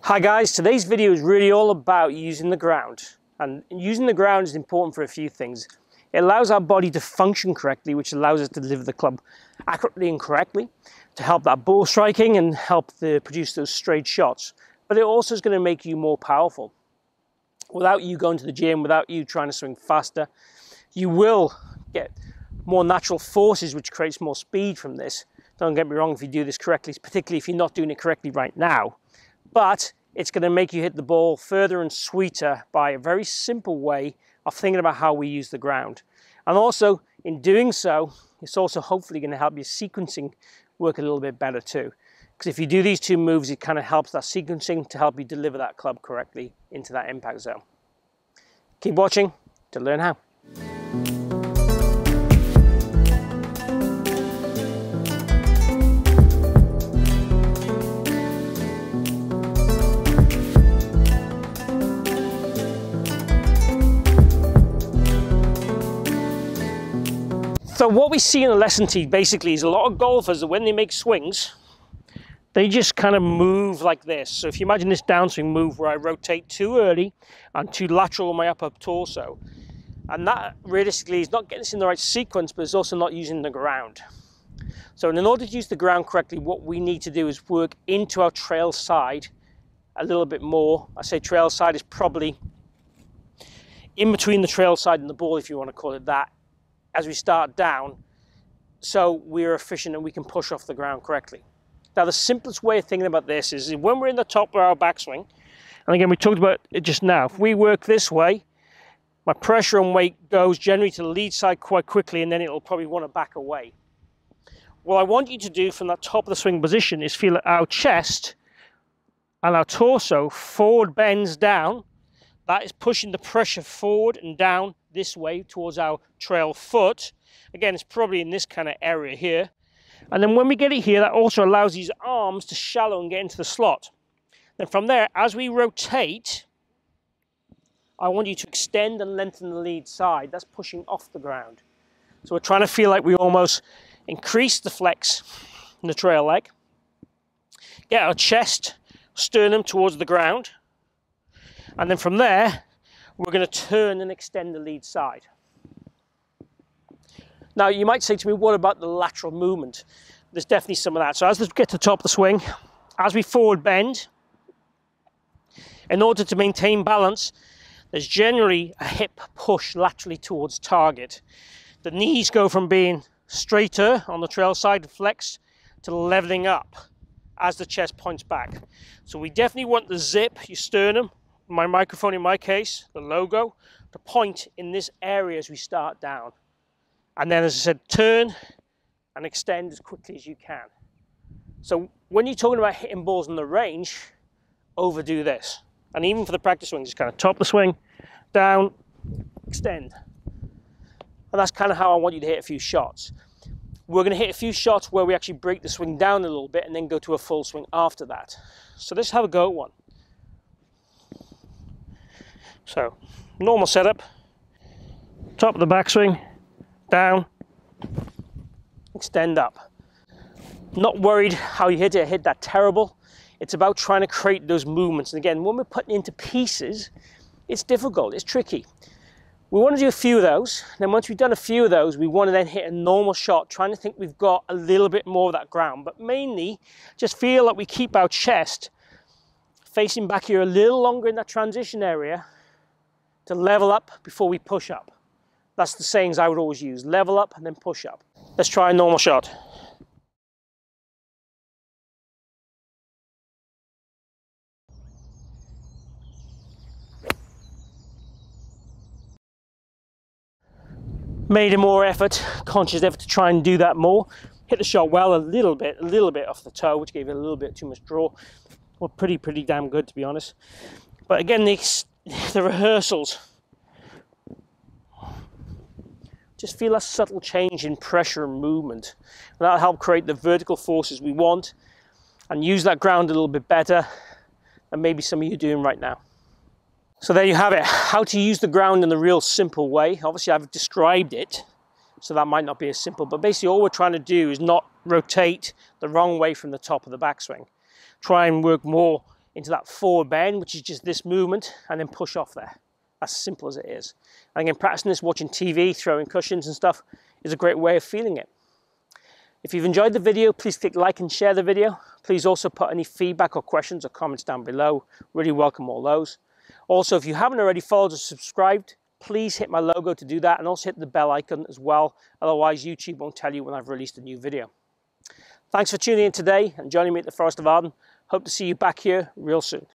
Hi guys, today's video is really all about using the ground. And using the ground is important for a few things. It allows our body to function correctly, which allows us to deliver the club accurately and correctly, to help that ball striking and help produce those straight shots. But it also is going to make you more powerful. Without you going to the gym, without you trying to swing faster, you will get more natural forces, which creates more speed from this. Don't get me wrong, if you do this correctly, particularly if you're not doing it correctly right now. But it's going to make you hit the ball further and sweeter by a very simple way of thinking about how we use the ground. And also, in doing so, it's also hopefully going to help your sequencing work a little bit better too. Because if you do these two moves, it kind of helps that sequencing to help you deliver that club correctly into that impact zone. Keep watching to learn how. So what we see in the lesson tee basically is a lot of golfers that when they make swings, they just kind of move like this. So if you imagine this downswing move where I rotate too early and too lateral on my upper torso, and that realistically is not getting us in the right sequence, but it's also not using the ground. So in order to use the ground correctly, what we need to do is work into our trail side a little bit more. I say trail side is probably in between the trail side and the ball, if you want to call it that, as we start down, so we're efficient and we can push off the ground correctly. Now the simplest way of thinking about this is when we're in the top of our backswing, and again we talked about it just now, if we work this way, my pressure and weight goes generally to the lead side quite quickly, and then it'll probably want to back away. What I want you to do from that top of the swing position is feel that our chest and our torso forward bends down. That is pushing the pressure forward and down this way towards our trail foot. Again, it's probably in this kind of area here. And then when we get it here, that also allows these arms to shallow and get into the slot. Then from there, as we rotate, I want you to extend and lengthen the lead side. That's pushing off the ground. So we're trying to feel like we almost increase the flex in the trail leg. Get our chest, sternum towards the ground. And then from there, we're going to turn and extend the lead side. Now, you might say to me, what about the lateral movement? There's definitely some of that. So as we get to the top of the swing, as we forward bend, in order to maintain balance, there's generally a hip push laterally towards target. The knees go from being straighter on the trail side, flexed, to leveling up as the chest points back. So we definitely want the zip, your sternum, my microphone in my case, the logo, to point in this area as we start down. And then, as I said, turn and extend as quickly as you can. So when you're talking about hitting balls in the range, overdo this. And even for the practice swing, just kind of top the swing, down, extend. And that's kind of how I want you to hit a few shots. We're going to hit a few shots where we actually break the swing down a little bit and then go to a full swing after that. So let's have a go at one. So, normal setup, top of the backswing, down, extend up. Not worried how you hit it, hit that terrible. It's about trying to create those movements. And again, when we're putting into pieces, it's difficult, it's tricky. We want to do a few of those. Then once we've done a few of those, we want to then hit a normal shot, trying to think we've got a little bit more of that ground. But mainly, just feel that we keep our chest facing back here a little longer in that transition area, to level up before we push up. That's the sayings I would always use. Level up and then push up. Let's try a normal shot. Made a more effort, conscious effort to try and do that more. Hit the shot well, a little bit off the toe, which gave it a little bit too much draw. Well, pretty damn good, to be honest. But again, the rehearsals, just feel a subtle change in pressure and movement, and that'll help create the vertical forces we want and use that ground a little bit better than maybe some of you are doing right now. So there you have it, how to use the ground in the real simple way. Obviously I've described it, so that might not be as simple, but basically all we're trying to do is not rotate the wrong way from the top of the backswing. Try and work more into that forward bend, which is just this movement, and then push off there. As simple as it is. And again, practicing this, watching TV, throwing cushions and stuff is a great way of feeling it. If you've enjoyed the video, please click like and share the video. Please also put any feedback or questions or comments down below. Really welcome all those. Also, if you haven't already followed or subscribed, please hit my logo to do that, and also hit the bell icon as well. Otherwise, YouTube won't tell you when I've released a new video. Thanks for tuning in today and joining me at the Forest of Arden. Hope to see you back here real soon.